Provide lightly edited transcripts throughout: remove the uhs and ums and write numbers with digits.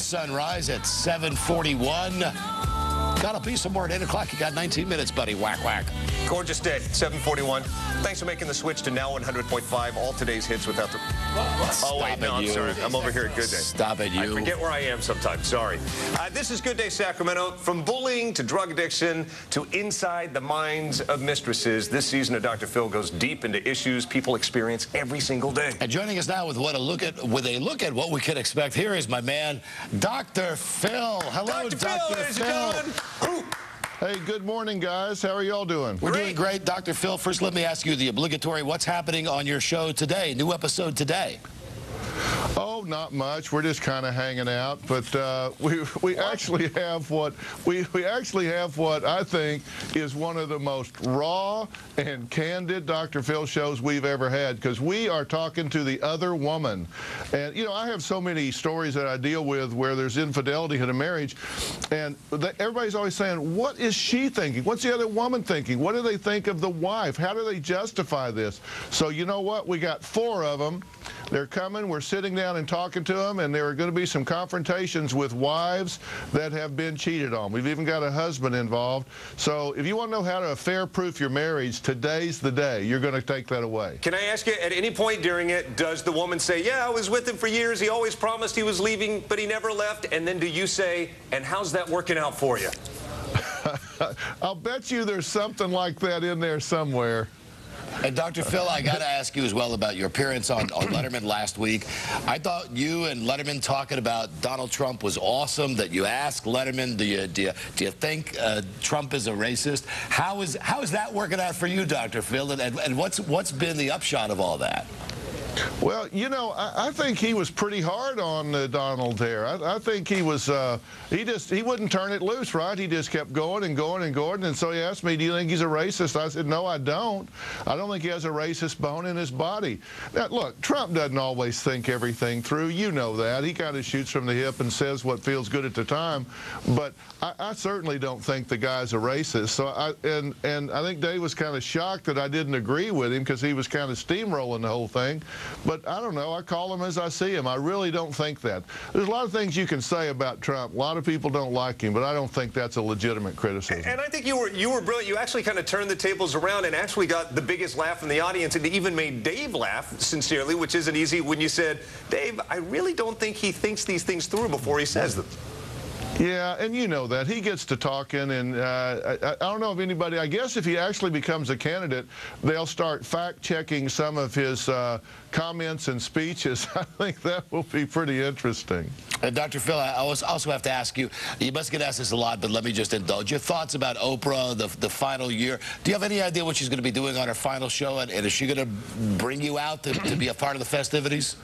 sunrise at 7:41. Gotta be somewhere at 8 o'clock. You got 19 minutes, buddy. Whack, whack. Gorgeous day, 7:41. Thanks for making the switch to now 100.5. All today's hits without the... Oh, wait, no, I'm sorry. I'm over here at Good Day. Stop it, you. I forget where I am sometimes. Sorry. This is Good Day, Sacramento. From bullying to drug addiction to inside the minds of mistresses, this season of Dr. Phil goes deep into issues people experience every single day. And joining us now with a look at what we can expect here is my man, Dr. Phil. Hello, Dr. Phil. Ladies and gentlemen. Hey, good morning, guys. How are y'all doing? We're doing great, Dr. Phil. First, let me ask you the obligatory, what's happening on your show today? New episode today. Oh, not much. We're just kind of hanging out, but we actually have what I think is one of the most raw and candid Dr. Phil shows we've ever had, because we are talking to the other woman. And you know, I have so many stories that I deal with where there's infidelity in a marriage, and everybody's always saying, what is she thinking? What's the other woman thinking? What do they think of the wife? How do they justify this? So you know what? We got 4 of them. They're coming. We're sitting down and talking to them, and there are going to be some confrontations with wives that have been cheated on. We've even got a husband involved. So if you want to know how to affair-proof your marriage, today's the day. You're going to take that away. Can I ask you, at any point during it, does the woman say, yeah, I was with him for years, he always promised he was leaving, but he never left? And then do you say, and how's that working out for you? I'll bet you there's something like that in there somewhere. And Dr. Phil, I got to ask you as well about your appearance on Letterman last week. I thought you and Letterman talking about Donald Trump was awesome. That you asked Letterman, do you think Trump is a racist? How is that working out for you, Dr. Phil? And what's been the upshot of all that? Well, you know, I think he was pretty hard on Donald there. I think he was, he wouldn't turn it loose, right? He just kept going and going and going. And so he asked me, do you think he's a racist? I said, no, I don't. I don't think he has a racist bone in his body. Now, look, Trump doesn't always think everything through. You know that. He kind of shoots from the hip and says what feels good at the time. But I certainly don't think the guy's a racist. So and I think Dave was kind of shocked that I didn't agree with him, because he was kind of steamrolling the whole thing. But I don't know. I call him as I see him. I really don't think that. There's a lot of things you can say about Trump. A lot of people don't like him, but I don't think that's a legitimate criticism. And I think you were brilliant. You actually kind of turned the tables around and actually got the biggest laugh from the audience, and even made Dave laugh sincerely, which isn't easy, when you said, Dave, I really don't think he thinks these things through before he says them. Yeah, and you know that. He gets to talking, and I don't know if anybody, I guess if he actually becomes a candidate, they'll start fact-checking some of his comments and speeches. I think that will be pretty interesting. Dr. Phil, I also have to ask you, you must get asked this a lot, but let me just indulge. Your thoughts about Oprah, the final year. Do you have any idea what she's going to be doing on her final show, and is she going to bring you out to be a part of the festivities?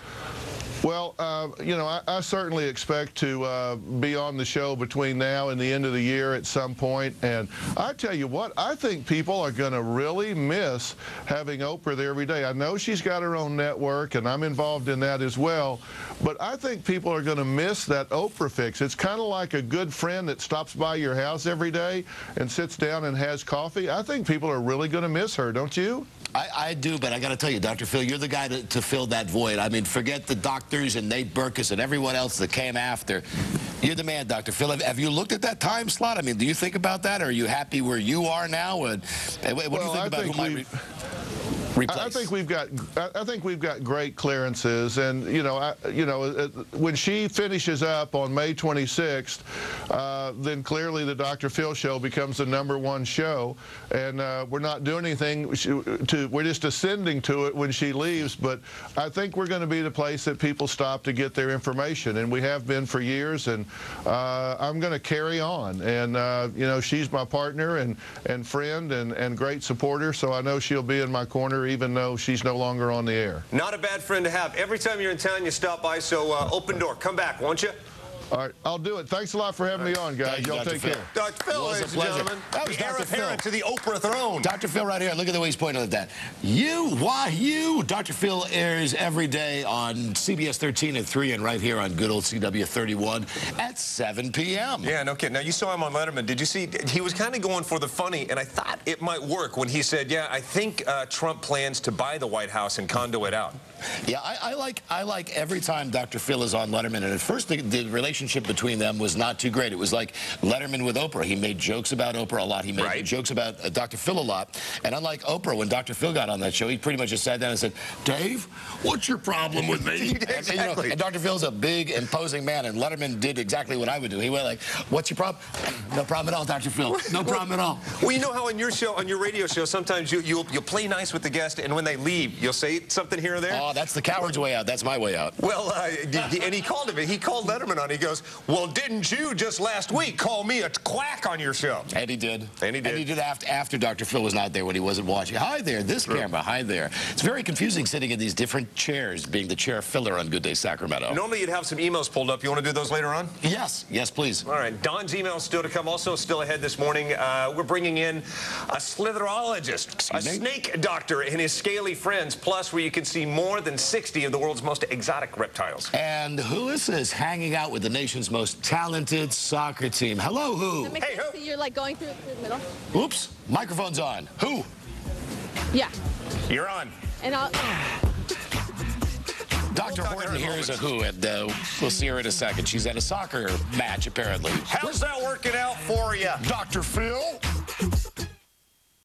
Well, you know, I certainly expect to be on the show between now and the end of the year at some point. And I tell you what, I think people are going to really miss having Oprah there every day. I know she's got her own network, and I'm involved in that as well. But I think people are going to miss that Oprah fix. It's kind of like a good friend that stops by your house every day and sits down and has coffee. I think people are really going to miss her, don't you? I do, but I got to tell you, Dr. Phil, you're the guy to fill that void. I mean, forget the doctors and Nate Berkus and everyone else that came after. You're the man, Dr. Phil. Have you looked at that time slot? I mean, do you think about that? Or are you happy where you are now? And what do you think about who might replace? I think we've got great clearances, and when she finishes up on May 26th, then clearly the Dr. Phil show becomes the #1 show, and we're not doing anything we're just ascending to it when she leaves. But I think we're going to be the place that people stop to get their information, and we have been for years. And I'm going to carry on, and she's my partner and friend and great supporter, so I know she'll be in my corner even though she's no longer on the air. Not a bad friend to have. Every time you're in town, you stop by, so open door. Come back, won't you? All right, I'll do it. Thanks a lot for having me on, guys. Y'all take care. Dr. Phil, ladies and gentlemen. That was Dr. Phil. To the Oprah throne. Dr. Phil right here. Look at the way he's pointing at that. Why you? Dr. Phil airs every day on CBS 13 at 3 and right here on good old CW 31 at 7 p.m. Yeah, no kidding. Now, you saw him on Letterman. Did you see? He was kind of going for the funny, and I thought it might work when he said, yeah, I think Trump plans to buy the White House and condo it out. Yeah, I like every time Dr. Phil is on Letterman, and at first the relationship relationship between them was not too great. It was like Letterman with Oprah. He made jokes about Oprah a lot. He made jokes about Dr. Phil a lot. And unlike Oprah, when Dr. Phil got on that show, he pretty much just sat down and said, Dave, what's your problem with me? Exactly. And Dr. Phil's a big, imposing man, and Letterman did exactly what I would do. He went like, what's your problem? No problem at all, Dr. Phil. No problem at all. Well, you know how on your show, on your radio show, sometimes you'll play nice with the guest, and when they leave, you'll say something here or there? Oh, that's the coward's way out. That's my way out. Well, and he called him. He called Letterman on. He goes, well, didn't you just last week call me a quack on your show? And he did. And he did. And he did after Dr. Phil was not there, when he wasn't watching. Hi there, this camera, hi there. It's very confusing sitting in these different chairs, being the chair filler on Good Day Sacramento. Normally you'd have some emails pulled up. You want to do those later on? Yes, yes, please. All right, Don's email is still to come. Also still ahead this morning, we're bringing in a slitherologist, a snake doctor, and his scaly friends, plus where you can see more than 60 of the world's most exotic reptiles. And who is this hanging out with the nation's most talented soccer team? Hello, who? Hey, who? You're like going through the middle. Oops, microphone's on. Who? Yeah. You're on. And I'll... Dr. Horton here is a who, and we'll see her in a second. She's at a soccer match, apparently. How's that working out for you? Dr. Phil?